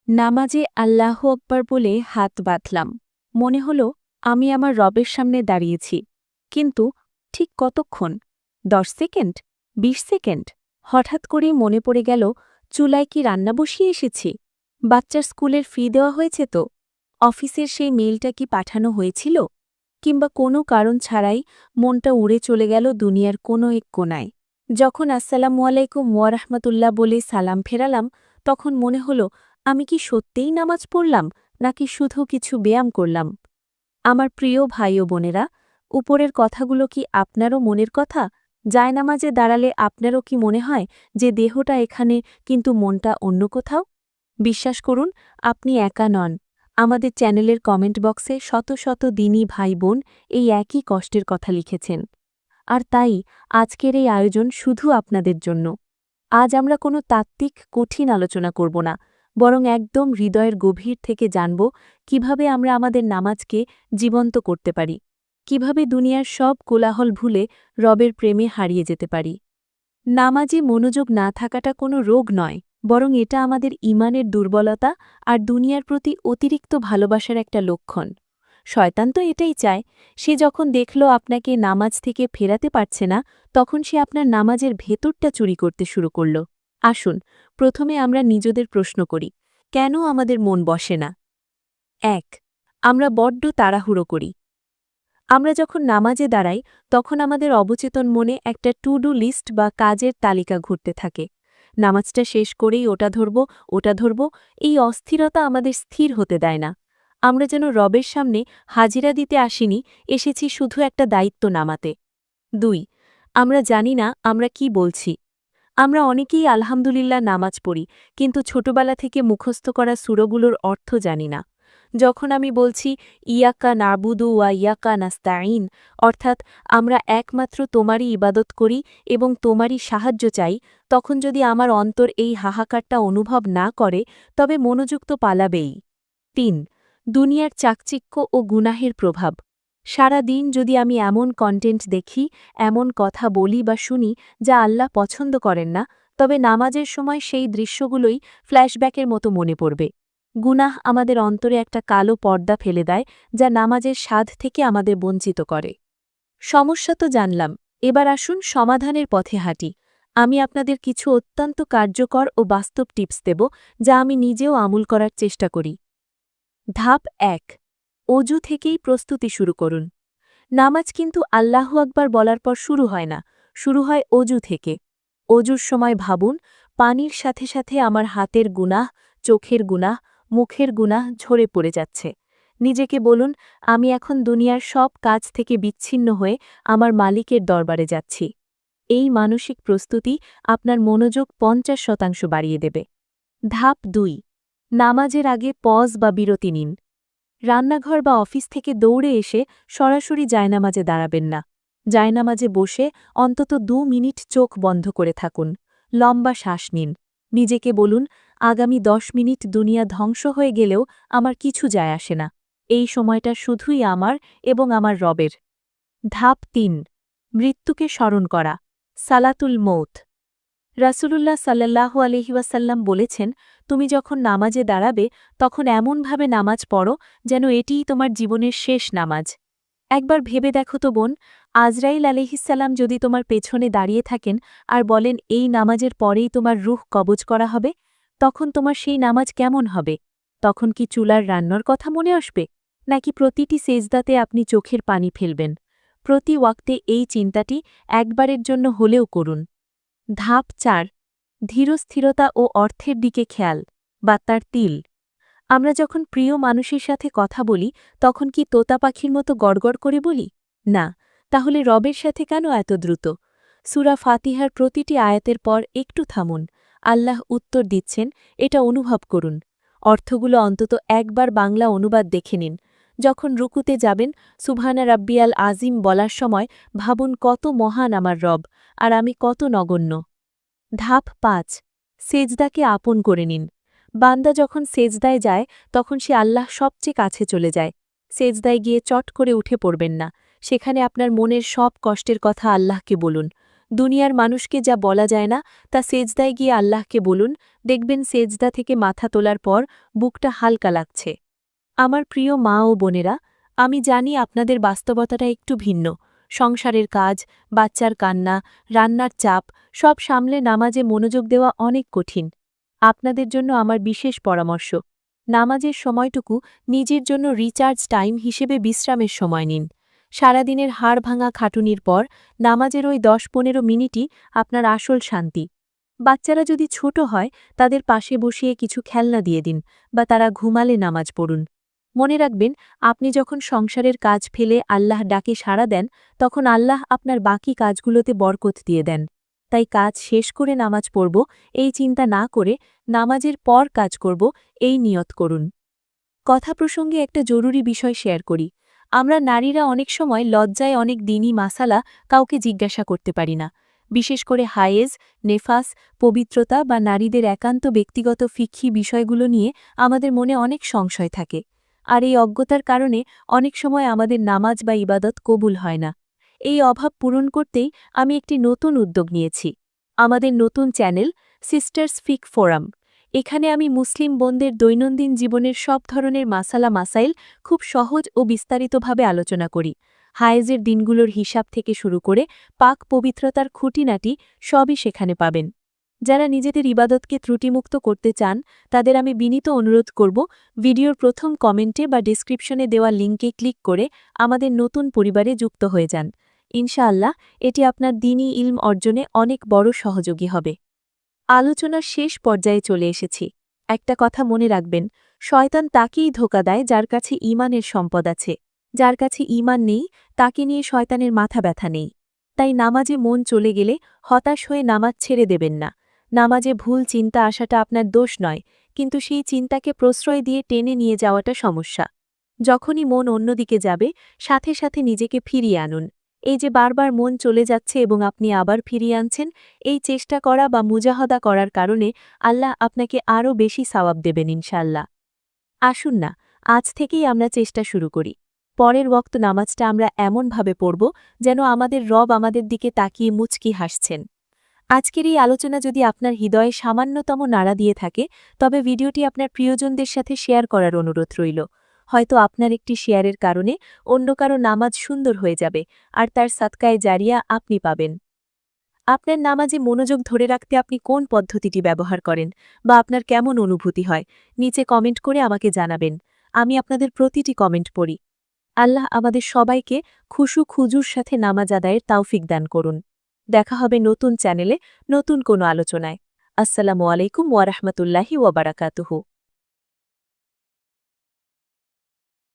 নামাজে আল্লাহু আকবার বলে হাত বাঁধলাম। মনে হল আমি আমার রবের সামনে দাঁড়িয়েছি। কিন্তু ঠিক কতক্ষণ? ১০ সেকেন্ড? ২০ সেকেন্ড? হঠাৎ করেই মনে পড়ে গেল, চুলায় কি রান্না বসিয়ে এসেছি? বাচ্চার স্কুলের ফি দেওয়া হয়েছে তো? অফিসের সেই মেইলটা কি পাঠানো হয়েছিল? কিংবা কোনো কারণ ছাড়াই মনটা উড়ে চলে গেল দুনিয়ার কোনো এক কোণায়। যখন আসসালামু আলাইকুম ওয়া রাহমাতুল্লাহ বলে সালাম ফেরালাম, তখন মনে হল আমি কি সত্যিই নামাজ পড়লাম নাকি শুধু কিছু ব্যায়াম করলাম। আমার প্রিয় ভাই ও বোনেরা, উপরের কথাগুলো কি আপনারও মনের কথা? জায়নামাজে দাঁড়ালে আপনারও কি মনে হয় যে দেহটা এখানে কিন্তু মনটা অন্য কোথাও? বিশ্বাস করুন, আপনি একা নন। আমাদের চ্যানেলের কমেন্ট বক্সে শত শত দিনী ভাই বোন এই একই কষ্টের কথা লিখেছেন। আর তাই আজকের এই আয়োজন শুধু আপনাদের জন্য। আজ আমরা কোনো তাত্ত্বিক কঠিন আলোচনা করব না, বরং একদম হৃদয়ের গভীর থেকে জানব কিভাবে আমরা আমাদের নামাজকে জীবন্ত করতে পারি, কিভাবে দুনিয়ার সব কোলাহল ভুলে রবের প্রেমে হারিয়ে যেতে পারি। নামাজে মনোযোগ না থাকাটা কোনো রোগ নয়, বরং এটা আমাদের ঈমানের দুর্বলতা আর দুনিয়ার প্রতি অতিরিক্ত ভালোবাসার একটা লক্ষণ। শয়তান তো এটাই চায়। সে যখন দেখল আপনাকে নামাজ থেকে ফেরাতে পারছে না, তখন সে আপনার নামাজের ভেতরটা চুরি করতে শুরু করল। আসুন, প্রথমে আমরা নিজেদের প্রশ্ন করি, কেন আমাদের মন বসে না? ১. আমরা বড্ড তাড়াহুড়ো করি। আমরা যখন নামাজে দাঁড়াই, তখন আমাদের অবচেতন মনে একটা টু ডু লিস্ট বা কাজের তালিকা ঘুরতে থাকে। নামাজটা শেষ করেই ওটা ধরব, এই অস্থিরতা আমাদের স্থির হতে দেয় না। আমরা যেন রবের সামনে হাজিরা দিতে আসিনি, এসেছি শুধু একটা দায়িত্ব নামাতে। ২. আমরা জানি না আমরা কি বলছি। আমরা অনেকেই আলহামদুলিল্লাহ নামাজ পড়ি, কিন্তু ছোটবেলা থেকে মুখস্থ করা সূরাগুলোর অর্থ জানি না। যখন আমি বলছি ইয়াক্কা নাবুদু ওয়া ইয়াক্কা নাস্তাঈন, অর্থাৎ আমরা একমাত্র তোমারই ইবাদত করি এবং তোমারই সাহায্য চাই, তখন যদি আমার অন্তর এই হাহাকারটা অনুভব না করে, তবে মনোযোগ তো পালাবেই। ৩. দুনিয়ার চাকচিক্য ও গুনাহের প্রভাব। সারা দিন যদি আমি এমন কন্টেন্ট দেখি, এমন কথা বলি বা শুনি যা আল্লাহ পছন্দ করেন না, তবে নামাজের সময় সেই দৃশ্যগুলোই ফ্ল্যাশব্যাকের মতো মনে পড়বে। গুনাহ আমাদের অন্তরে একটা কালো পর্দা ফেলে দেয়, যা নামাজের স্বাদ থেকে আমাদের বঞ্চিত করে। সমস্যা তো জানলাম, এবার আসুন সমাধানের পথে হাঁটি। আমি আপনাদের কিছু অত্যন্ত কার্যকর ও বাস্তব টিপস দেব, যা আমি নিজেও আমল করার চেষ্টা করি। ধাপ ১. অজু থেকেই প্রস্তুতি শুরু করুন। নামাজ কিন্তু আল্লাহু আকবার বলার পর শুরু হয় না, শুরু হয় অজু থেকে। অজুর সময় ভাবুন, পানির সাথে সাথে আমার হাতের গুনাহ, চোখের গুনাহ, মুখের গুনাহ ঝরে পড়ে যাচ্ছে। নিজেকে বলুন, আমি এখন দুনিয়ার সব কাজ থেকে বিচ্ছিন্ন হয়ে আমার মালিকের দরবারে যাচ্ছি। এই মানসিক প্রস্তুতি আপনার মনোযোগ ৫০% বাড়িয়ে দেবে। ধাপ ২. নামাজের আগে পজ বা বিরতি নিন। রান্নাঘর বা অফিস থেকে দৌড়ে এসে সরাসরি জায়নামাজে দাঁড়াবেন না। জায়নামাজে বসে অন্তত ২ মিনিট চোখ বন্ধ করে থাকুন। লম্বা শ্বাস নিন। নিজেকে বলুন, আগামী ১০ মিনিট দুনিয়া ধ্বংস হয়ে গেলেও আমার কিছু যায় আসে না। এই সময়টা শুধুই আমার এবং আমার রবের। ধাপ ৩. মৃত্যুকে স্মরণ করা। সালাতুল মৌত। রাসূলুল্লাহ সাল্লাল্লাহু আলাইহি ওয়াসাল্লাম বলেছেন, তুমি যখন নামাজে দাঁড়াবে, তখন এমনভাবে নামাজ পড়ো যেন এটিই তোমার জীবনের শেষ নামাজ। একবার ভেবে দেখো তো বোন, আজরাইল আলাইহিসসালাম যদি তোমার পেছনে দাঁড়িয়ে থাকেন আর বলেন এই নামাজের পরেই তোমার রূহ কবজ করা হবে, তখন তোমার সেই নামাজ কেমন হবে? তখন কি চুলার রান্নার কথা মনে আসবে, নাকি প্রতিটি সেজদাতে আপনি চোখের পানি ফেলবেন? প্রতি ওয়াক্তে এই চিন্তাটি একবারের জন্য হলেও করুন। ধাপ ৪. ধীরস্থিরতা ও অর্থের দিকে খেয়াল, বা তার তিল। আমরা যখন প্রিয় মানুষের সাথে কথা বলি, তখন কি তোতা পাখির মতো গড়গড় করে বলি? না। তাহলে রবের সাথে কেন এত দ্রুত? সূরা ফাতিহার প্রতিটি আয়াতের পর একটু থামুন। আল্লাহ উত্তর দিচ্ছেন, এটা অনুভব করুন। অর্থগুলো অন্তত একবার বাংলা অনুবাদ দেখে নিন। যখন রুকুতে যাবেন, সুবহানা রাব্বিয়াল আজিম বলার সময় ভাবুন, কত মহান আমার রব, আর আমি কত নগণ্য। ধাপ ৫. সেজদাকে আপন করে নিন। বান্দা যখন সেজদায় যায়, তখন সে আল্লাহ সবচেয়ে কাছে চলে যায়। সেজদায় গিয়ে চট করে উঠে পড়বেন না। সেখানে আপনার মনের সব কষ্টের কথা আল্লাহকে বলুন। দুনিয়ার মানুষকে যা বলা যায় না তা সেজদায় গিয়ে আল্লাহকে বলুন, দেখবেন সেজদা থেকে মাথা তোলার পর বুকটা হালকা লাগছে। আমার প্রিয় মা ও বোনেরা, আমি জানি আপনাদের বাস্তবতাটা একটু ভিন্ন। সংসারের কাজ, বাচ্চার কান্না, রান্নার চাপ সব সামলে নামাজে মনোযোগ দেওয়া অনেক কঠিন। আপনাদের জন্য আমার বিশেষ পরামর্শ, নামাজের সময়টুকু নিজের জন্য রিচার্জ টাইম হিসেবে বিশ্রামের সময় নিন। সারাদিনের হাড় ভাঙা খাটুনির পর নামাজের ওই ১০-১৫ মিনিটই আপনার আসল শান্তি। বাচ্চারা যদি ছোট হয় তাদের পাশে বসিয়ে কিছু খেলনা দিয়ে দিন, বা তারা ঘুমালে নামাজ পড়ুন। মনে রাখবেন, আপনি যখন সংসারের কাজ ফেলে আল্লাহ ডাকে সাড়া দেন, তখন আল্লাহ আপনার বাকি কাজগুলোতে বরকত দিয়ে দেন। তাই কাজ শেষ করে নামাজ পড়ব এই চিন্তা না করে নামাজের পর কাজ করব এই নিয়ত করুন। কথা প্রসঙ্গে একটা জরুরি বিষয় শেয়ার করি। আমরা নারীরা অনেক সময় লজ্জায় অনেক দিনই মাসালা কাউকে জিজ্ঞাসা করতে পারি না। বিশেষ করে হায়েজ, নেফাস, পবিত্রতা বা নারীদের একান্ত ব্যক্তিগত ফিকহি বিষয়গুলো নিয়ে আমাদের মনে অনেক সংশয় থাকে। আর এই অজ্ঞতার কারণে অনেক সময় আমাদের নামাজ বা ইবাদত কবুল হয় না। এই অভাব পূরণ করতেই আমি একটি নতুন উদ্যোগ নিয়েছি। আমাদের নতুন চ্যানেল সিস্টার্স ফিক ফোরাম। এখানে আমি মুসলিম বোনদের দৈনন্দিন জীবনের সব ধরনের মাসাইল খুব সহজ ও বিস্তারিতভাবে আলোচনা করি। হায়েজের দিনগুলোর হিসাব থেকে শুরু করে পাক পবিত্রতার খুঁটিনাটি সবই সেখানে পাবেন। যারা নিজেদের ইবাদতকে ত্রুটিমুক্ত করতে চান তাদের আমি বিনীত অনুরোধ করব, ভিডিওর প্রথম কমেন্টে বা ডেসক্রিপশনে দেওয়া লিঙ্কে ক্লিক করে আমাদের নতুন পরিবারে যুক্ত হয়ে যান। ইনশাআল্লাহ এটি আপনার দ্বীনি ইলম অর্জনে অনেক বড় সহযোগী হবে। আলোচনার শেষ পর্যায়ে চলে এসেছি। একটা কথা মনে রাখবেন, শয়তান তাকেই ধোঁকা দেয় যার কাছে ঈমানের সম্পদ আছে। যার কাছে ঈমান নেই তাকে নিয়ে শয়তানের মাথা ব্যথা নেই। তাই নামাজে মন চলে গেলে হতাশ হয়ে নামাজ ছেড়ে দেবেন না। নামাজে ভুল চিন্তা আসাটা আপনার দোষ নয়, কিন্তু সেই চিন্তাকে প্রশ্রয় দিয়ে টেনে নিয়ে যাওয়াটা সমস্যা। যখনই মন অন্যদিকে যাবে সাথে সাথে নিজেকে ফিরিয়ে আনুন। এই যে বারবার মন চলে যাচ্ছে এবং আপনি আবার ফিরিয়ে আনছেন, এই চেষ্টা করা বা মুজাহাদা করার কারণে আল্লাহ আপনাকে আরও বেশি সওয়াব দেবেন ইনশাআল্লাহ। আসুন না, আজ থেকেই আমরা চেষ্টা শুরু করি। পরের ওয়াক্ত নামাজটা আমরা এমনভাবে পড়ব যেন আমাদের রব আমাদের দিকে তাকিয়ে মুচকি হাসছেন। আজকের এই আলোচনা যদি আপনার হৃদয়ে সামান্যতম নাড়া দিয়ে থাকে, তবে ভিডিওটি আপনার প্রিয়জনদের সাথে শেয়ার করার অনুরোধ রইল। হয়তো আপনার একটি শেয়ারের কারণে অন্য কারো নামাজ সুন্দর হয়ে যাবে, আর তার সাদকায়ে জারিয়া আপনি পাবেন। আপনার নামাজে মনোযোগ ধরে রাখতে আপনি কোন পদ্ধতিটি ব্যবহার করেন, বা আপনার কেমন অনুভূতি হয়, নিচে কমেন্ট করে আমাকে জানাবেন। আমি আপনাদের প্রতিটি কমেন্ট পড়ি। আল্লাহ আমাদের সবাইকে খুজুর সাথে নামাজ আদায়ের তাওফিক দান করুন। দেখা হবে নতুন চ্যানেলে নতুন কোনো আলোচনায়। আসসালামু আলাইকুম ওয়া রাহমাতুল্লাহি ওয়া বারাকাতুহু।